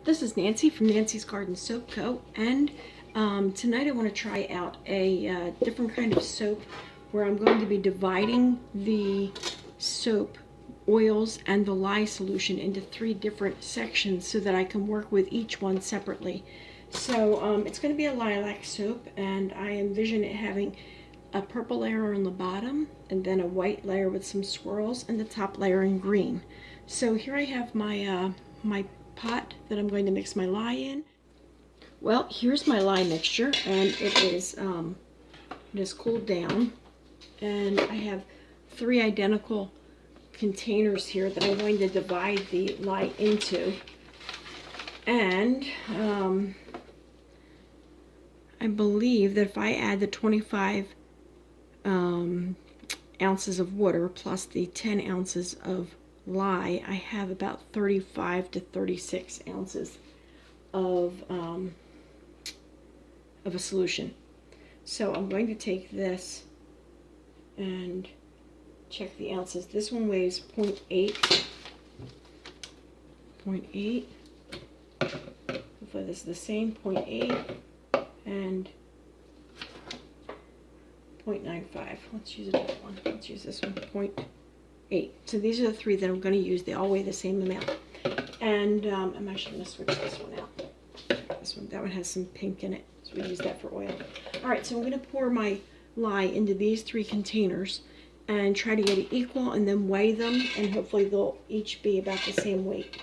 This is Nancy from Nancy's Garden Soap Co. And tonight I want to try out a different kind of soap where I'm going to be dividing the soap oils and the lye solution into 3 different sections so that I can work with each one separately. So it's going to be a lilac soap, and I envision it having a purple layer on the bottom and then a white layer with some swirls and the top layer in green. So here I have my pot that I'm going to mix my lye in. Well, here's my lye mixture, and it is cooled down, and I have 3 identical containers here that I'm going to divide the lye into. And I believe that if I add the 25 ounces of water plus the 10 ounces of lye, I have about 35 to 36 ounces of a solution. So I'm going to take this and check the ounces. This one weighs 0.8. Hopefully this is the same, 0.8 and 0.95. Let's use a different one. Let's use this one, 0.8. So these are the 3 that I'm going to use. They all weigh the same amount. And I'm actually going to switch this one out. That one has some pink in it, so we use that for oil. All right, so I'm going to pour my lye into these 3 containers and try to get it equal, and then weigh them, and hopefully they'll each be about the same weight.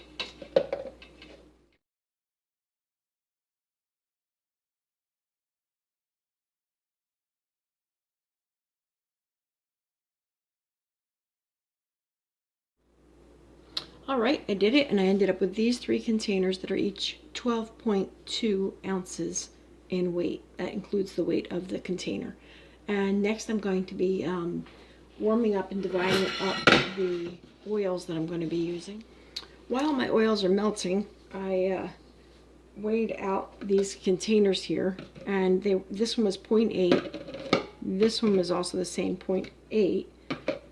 All right, I did it, and I ended up with these 3 containers that are each 12.2 ounces in weight. That includes the weight of the container. And next I'm going to be warming up and dividing up the oils that I'm going to be using. While my oils are melting, I weighed out these containers here, and this one was 0.8. This one was also the same, 0.8.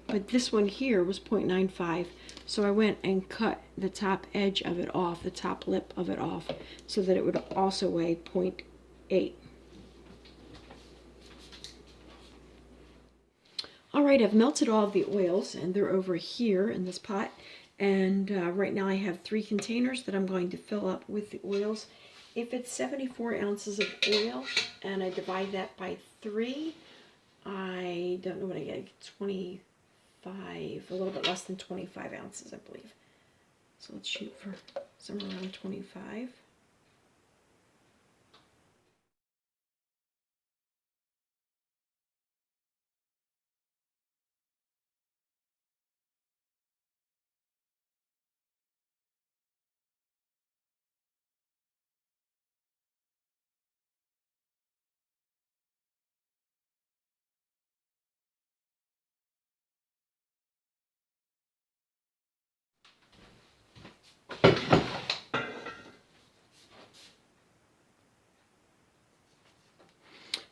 But this one here was 0.95. So I went and cut the top edge of it off, the top lip of it off, so that it would also weigh 0.8. All right, I've melted all of the oils, and they're over here in this pot. And right now I have 3 containers that I'm going to fill up with the oils. If it's 74 ounces of oil and I divide that by 3, I don't know what I get, 25, a little bit less than 25 ounces, I believe. So let's shoot for somewhere around 25.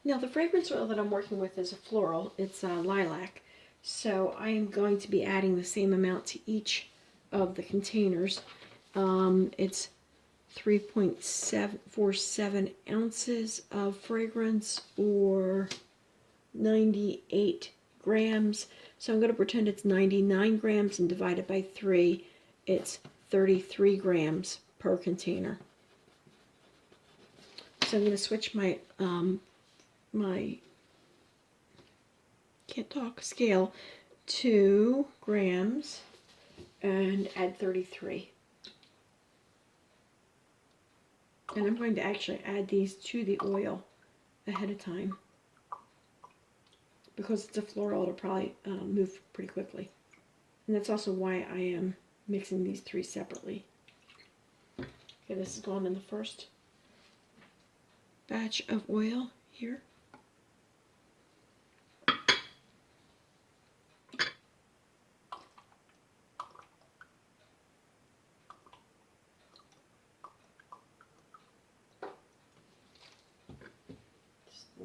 Now the fragrance oil that I'm working with is a floral. It's lilac. So I am going to be adding the same amount to each of the containers. It's 3.47 ounces of fragrance, or 98 grams. So I'm going to pretend it's 99 grams and divide it by 3. It's 33 grams per container. So I'm going to switch my scale to grams and add 33. And I'm going to actually add these to the oil ahead of time. Because it's a floral, it'll probably move pretty quickly. And that's also why I am mixing these 3 separately. Okay, this is going in the first batch of oil here.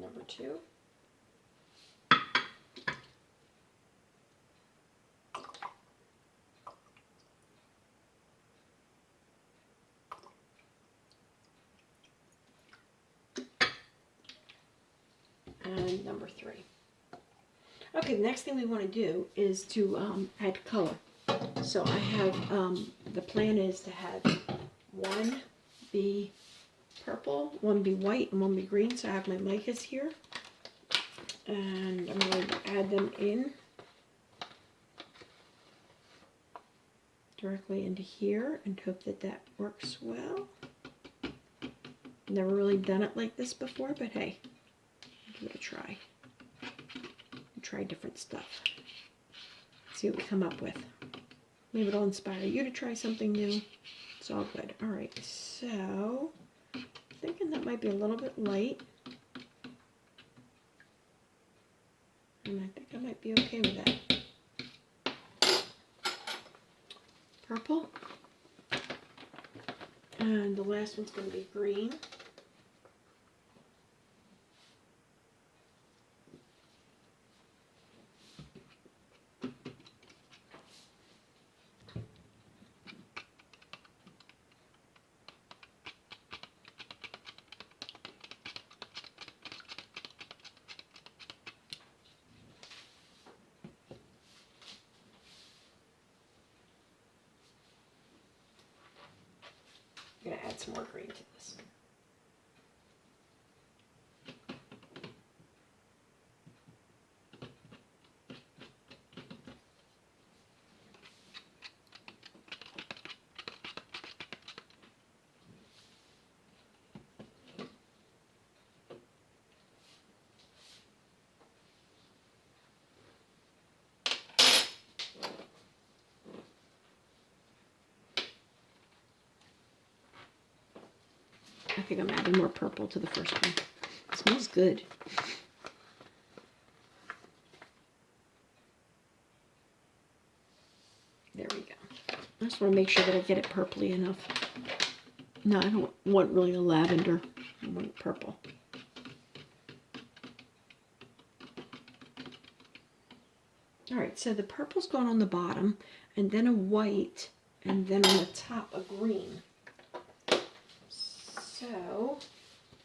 Number 2. and number 3. Okay, the next thing we want to do is to add color. So I have, the plan is to have one be purple, one be white, and one be green. So I have my micas here. And I'm going to add them in directly into here and hope that that works well. Never really done it like this before, but hey, give it a try. Try different stuff. See what we come up with. Maybe it'll inspire you to try something new. It's all good. All right, so I'm thinking that might be a little bit light. And I think I might be okay with that. Purple. And the last one's going to be green. I'm going to add some more green to this. I think I'm adding more purple to the first one. It smells good. There we go. I just want to make sure that I get it purpley enough. No, I don't want really a lavender. I want purple. Alright, so the purple's going on the bottom, and then a white, and then on the top a green. So,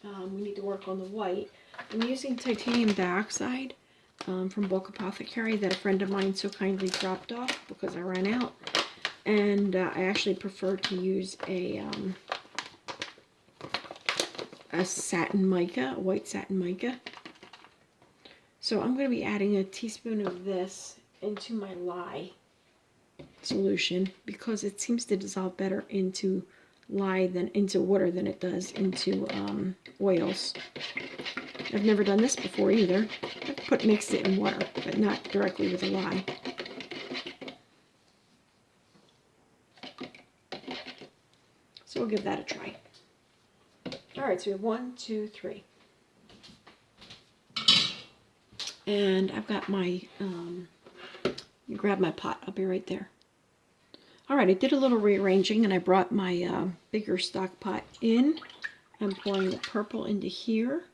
we need to work on the white. I'm using titanium dioxide from Bulk Apothecary that a friend of mine so kindly dropped off because I ran out. And I actually prefer to use a satin mica, a white satin mica. So I'm going to be adding a teaspoon of this into my lye solution because it seems to dissolve better into lye than into water than it does into oils. I've never done this before either. I've mixed it in water, but not directly with the lye. So we'll give that a try. Alright, so we have 1, 2, 3. And I've got my, grab my pot, I'll be right there. Alright, I did a little rearranging and I brought my bigger stock pot in. I'm pouring the purple into here.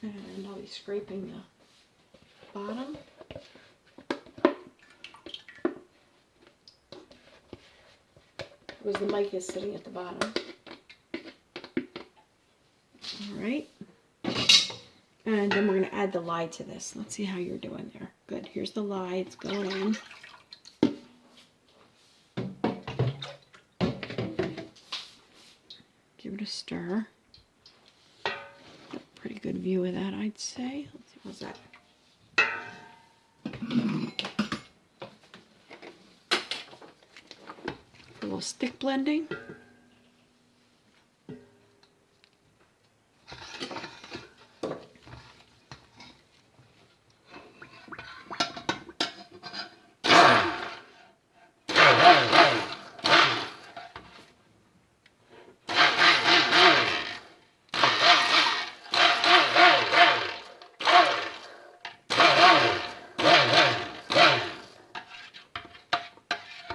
And I'll be scraping the bottom. The mica sitting at the bottom. Alright. And then we're going to add the lye to this. Let's see how you're doing there. Good. Here's the lye. It's going in. Give it a stir. Got a pretty good view of that, I'd say. Let's see, what's that? A little stick blending.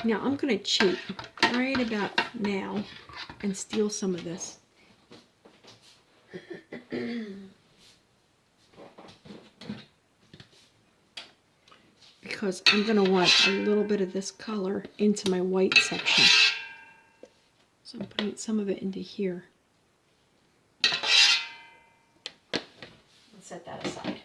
Now I'm going to cheat right about now and steal some of this. Because I'm going to want a little bit of this color into my white section. So I'm putting some of it into here. Let's set that aside.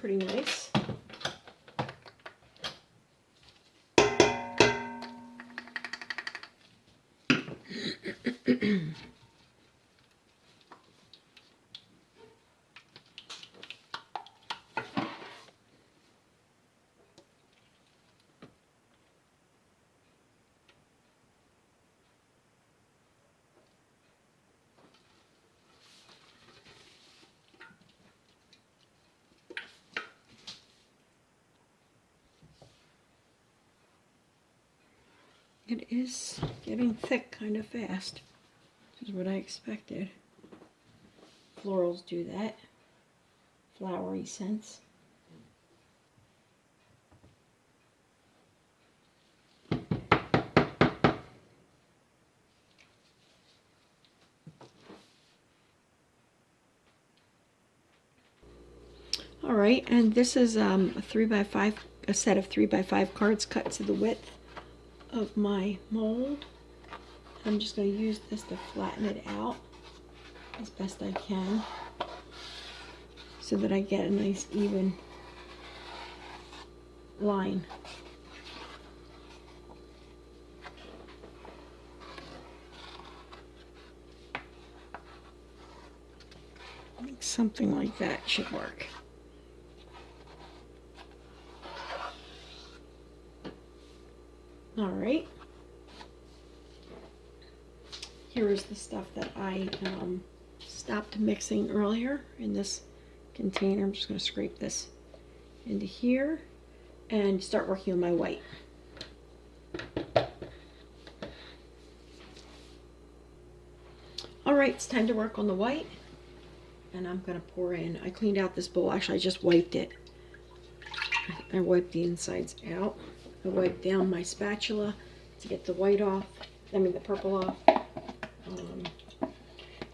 pretty nice. It is getting thick kind of fast, which is what I expected. Florals do that. Flowery scents. All right, and this is a 3x5, a set of 3x5 cards cut to the width of my mold. I'm just going to use this to flatten it out as best I can so that I get a nice even line. I think something like that should work. All right. Here is the stuff that I stopped mixing earlier in this container. I'm just going to scrape this into here and start working on my white. All right, it's time to work on the white. And I'm going to pour in. I cleaned out this bowl. Actually, I just wiped it. I wiped the insides out. I wiped down my spatula to get the white off. I mean the purple off.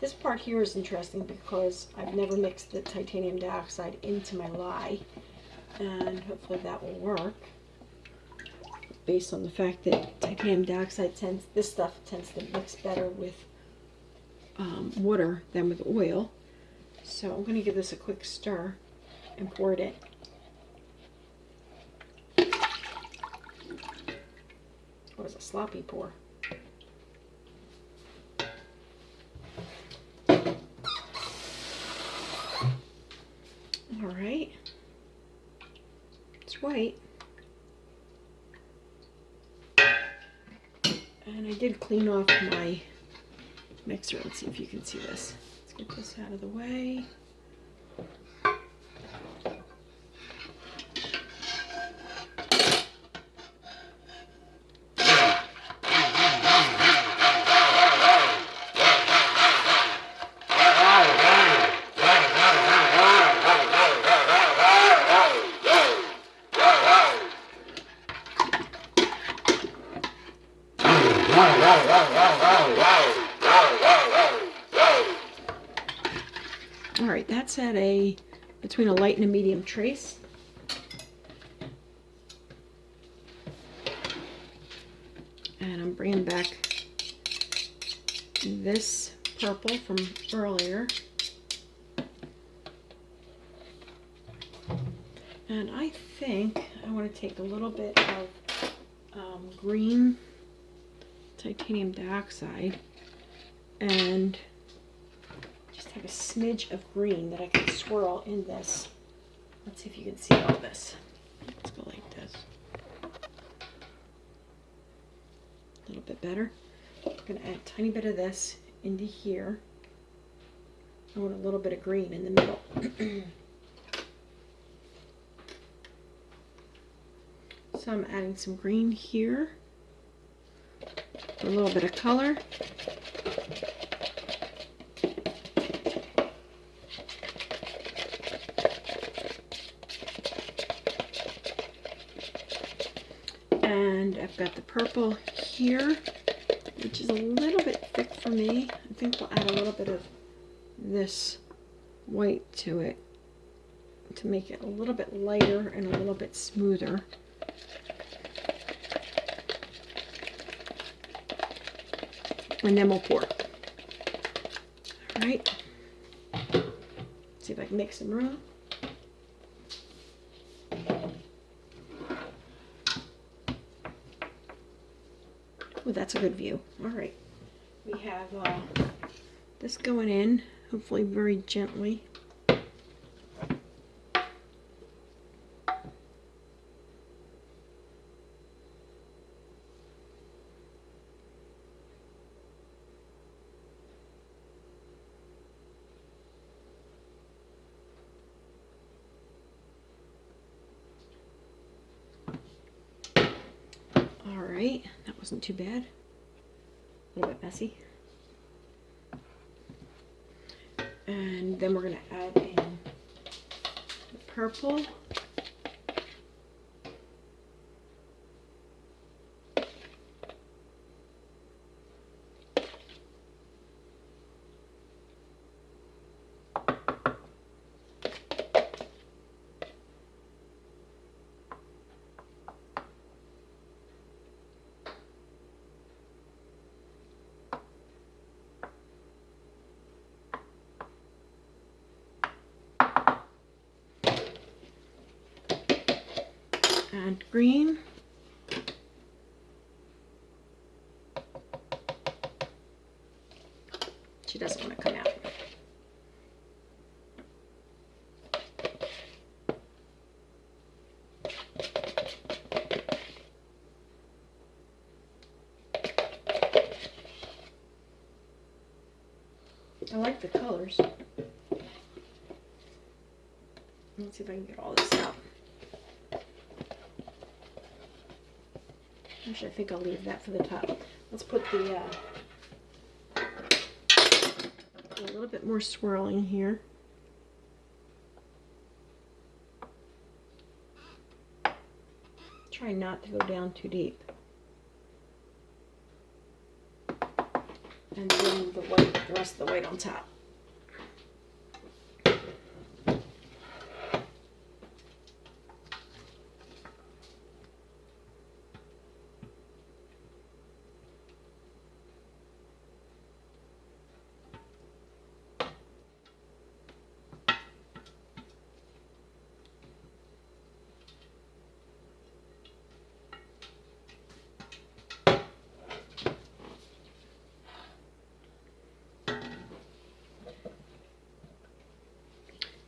This part here is interesting because I've never mixed the titanium dioxide into my lye, and hopefully that will work based on the fact that titanium dioxide this stuff tends to mix better with water than with oil. So I'm going to give this a quick stir and pour it in. What is a sloppy pour? All right, it's white, and I did clean off my mixer. Let's see if you can see this. Let's get this out of the way. All right, that's at between a light and a medium trace. And I'm bringing back this purple from earlier. And I think I want to take a little bit of green titanium dioxide and just have a smidge of green that I can swirl in this. Let's see if you can see all this. Let's go like this. A little bit better. I'm going to add a tiny bit of this into here. I want a little bit of green in the middle. So I'm adding some green here. A little bit of color. And I've got the purple here, which is a little bit thick for me. I think we'll add a little bit of this white to it to make it a little bit lighter and a little bit smoother. And then we'll pour. All right. See if I can make some room. Oh, that's a good view. All right. We have this going in, hopefully very gently. All right, that wasn't too bad. A little bit messy. And then we're going to add in the purple. And green. She doesn't want to come out. I like the colors. Let's see if I can get all this out. Actually, I think I'll leave that for the top. Let's put the a little bit more swirling here. Try not to go down too deep. And then the white, the rest of the white on top.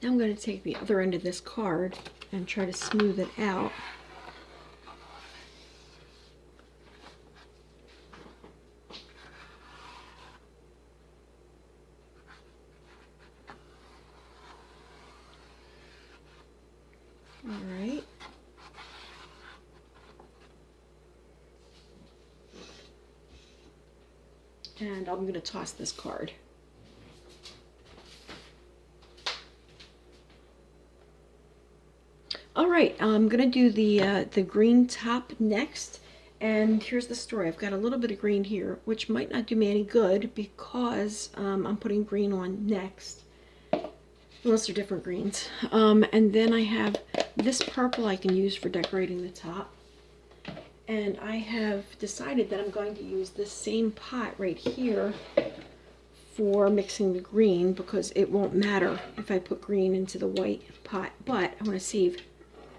Now I'm going to take the other end of this card and try to smooth it out. All right. And I'm going to toss this card. All right, I'm gonna do the green top next, and here's the story. I've got a little bit of green here, which might not do me any good because I'm putting green on next, unless they're different greens. And then I have this purple I can use for decorating the top, and I have decided that I'm going to use this same pot right here for mixing the green because it won't matter if I put green into the white pot, but I want to save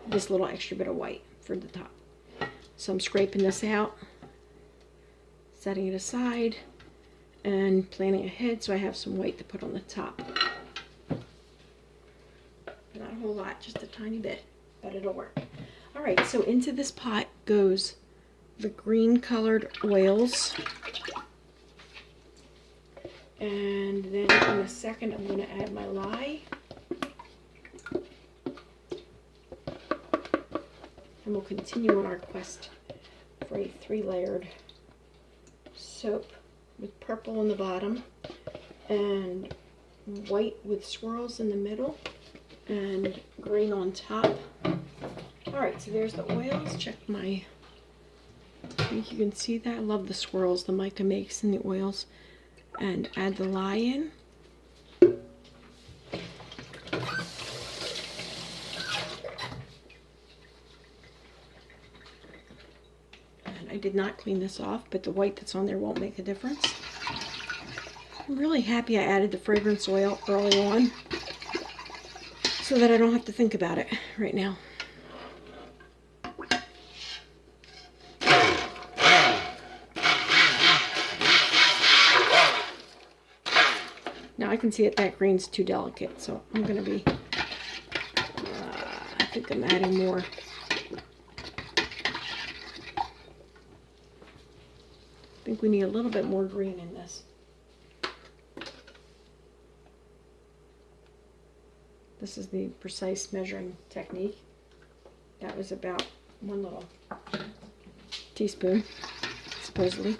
this little extra bit of white for the top. So I'm scraping this out, setting it aside, and planning ahead so I have some white to put on the top. Not a whole lot, just a tiny bit, but it'll work. All right, so into this pot goes the green colored oils. And then in a second I'm going to add my lye. And we'll continue on our quest for a 3-layered soap with purple on the bottom and white with swirls in the middle and green on top. Alright, so there's the oils. Check my, I think you can see that. I love the swirls the mica makes in the oils. And add the lye in. I did not clean this off, but the white that's on there won't make a difference. I'm really happy I added the fragrance oil early on so that I don't have to think about it right now. Now I can see that green's too delicate, so I'm going to be, I think I'm adding more. I think we need a little bit more green in this. This is the precise measuring technique. That was about 1 little teaspoon, supposedly.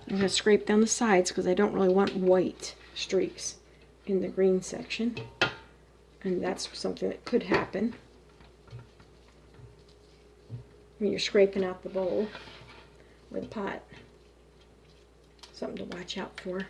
I'm going to scrape down the sides because I don't really want white streaks in the green section. And that's something that could happen when you're scraping out the bowl or the pot. Something to watch out for.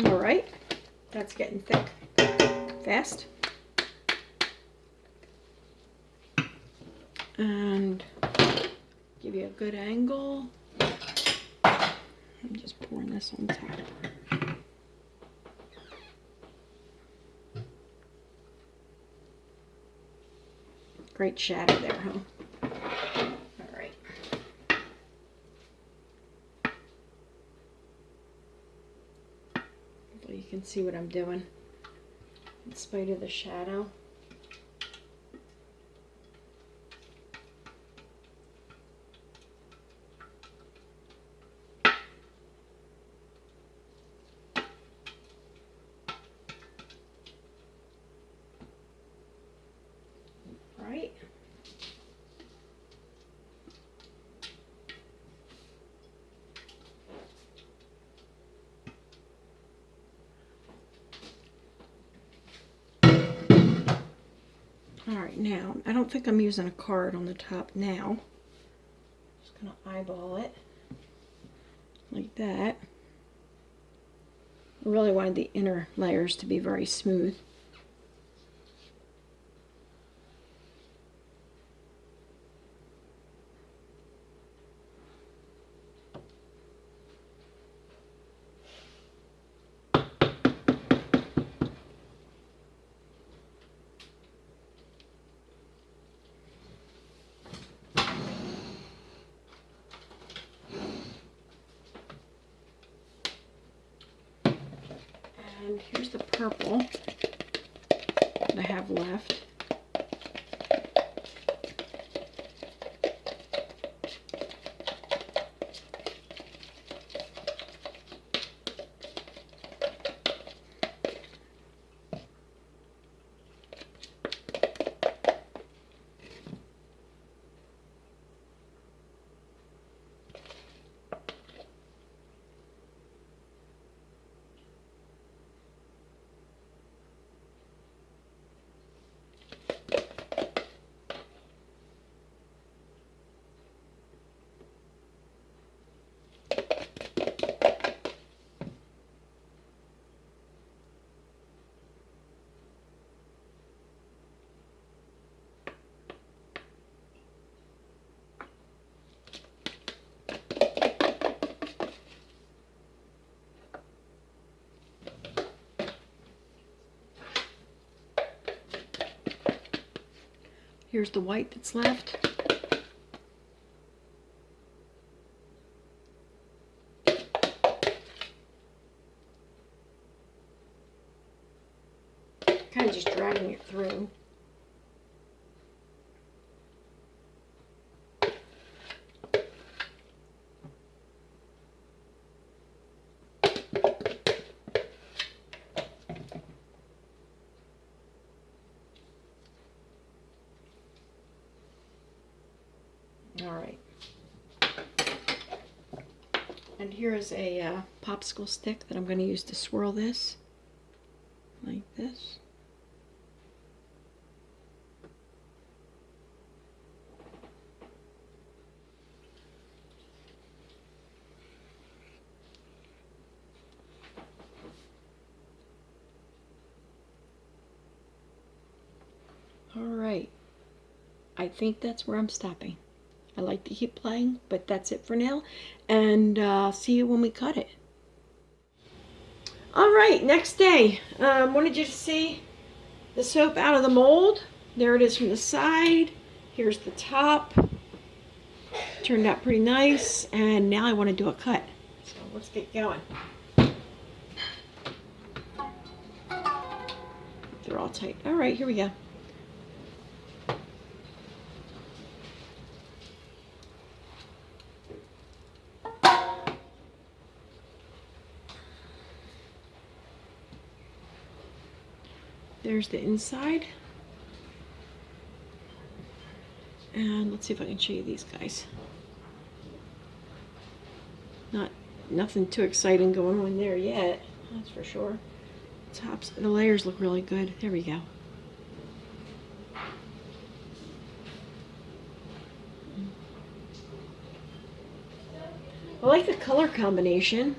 Alright, that's getting thick fast. And give you a good angle. I'm just pouring this on top. Great shadow there, huh? Alright. Hopefully you can see what I'm doing in spite of the shadow. Right. Alright, now, I don't think I'm using a card on the top now. Just going to eyeball it like that. I really wanted the inner layers to be very smooth. And here's the purple that I have left. Here's the white that's left. Kind of just dragging it through. Alright. And here is a popsicle stick that I'm going to use to swirl this. Like this. All right, I think that's where I'm stopping. I like to keep playing, but that's it for now, and see you when we cut it. All right, next day. Wanted you to see the soap out of the mold. There it is from the side. Here's the top. Turned out pretty nice, and now I want to do a cut. So let's get going. They're all tight. All right, here we go. There's the inside. And let's see if I can show you these guys. Nothing too exciting going on there yet, that's for sure. The layers look really good. There we go. I like the color combination.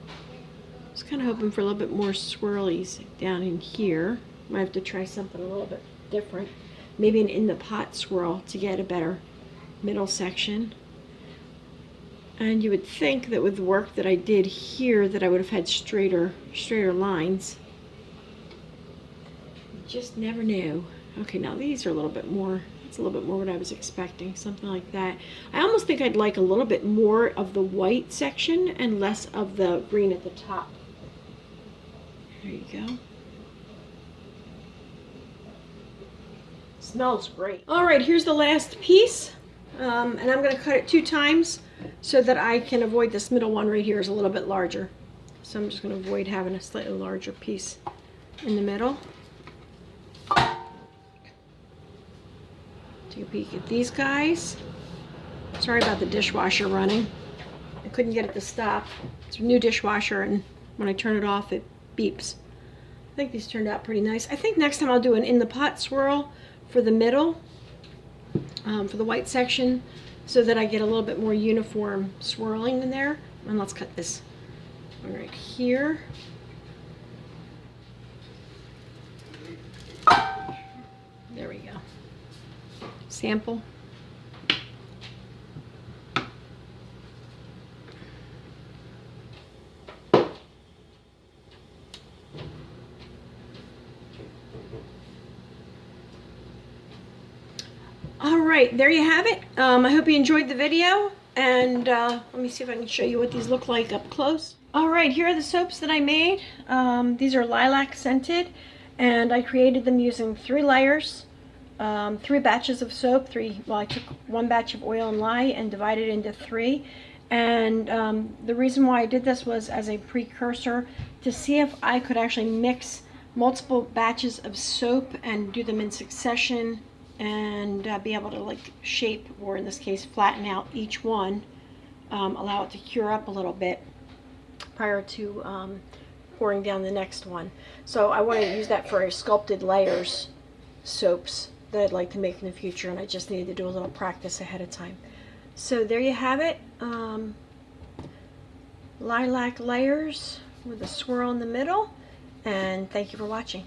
I was kind of hoping for a little bit more swirlies down in here. Might have to try something a little bit different. Maybe an in the pot swirl to get a better middle section. And you would think that with the work that I did here that I would have had straighter lines. You just never know. Okay, now these are a little bit more, it's a little bit more what I was expecting, something like that. I almost think I'd like a little bit more of the white section and less of the green at the top. There you go. Smells great. All right, here's the last piece, and I'm going to cut it 2 times so that I can avoid this middle one right here is a little bit larger. So I'm just going to avoid having a slightly larger piece in the middle. Take a peek at these guys. Sorry about the dishwasher running. I couldn't get it to stop. It's a new dishwasher, and when I turn it off, it beeps. I think these turned out pretty nice. I think next time I'll do an in the pot swirl for the middle, for the white section, so that I get a little bit more uniform swirling in there. And let's cut this one right here. There we go. Sample. All right, there you have it. I hope you enjoyed the video, and let me see if I can show you what these look like up close. All right, here are the soaps that I made. These are lilac scented, and I created them using 3 layers, 3 batches of soap. I took 1 batch of oil and lye and divided it into 3. And the reason why I did this was as a precursor to see if I could actually mix multiple batches of soap and do them in succession, and be able to like shape, or in this case flatten out each one, allow it to cure up a little bit prior to pouring down the next one. So I wanted to use that for sculpted layers soaps that I'd like to make in the future, and I just needed to do a little practice ahead of time. So there you have it. Lilac layers with a swirl in the middle, and thank you for watching.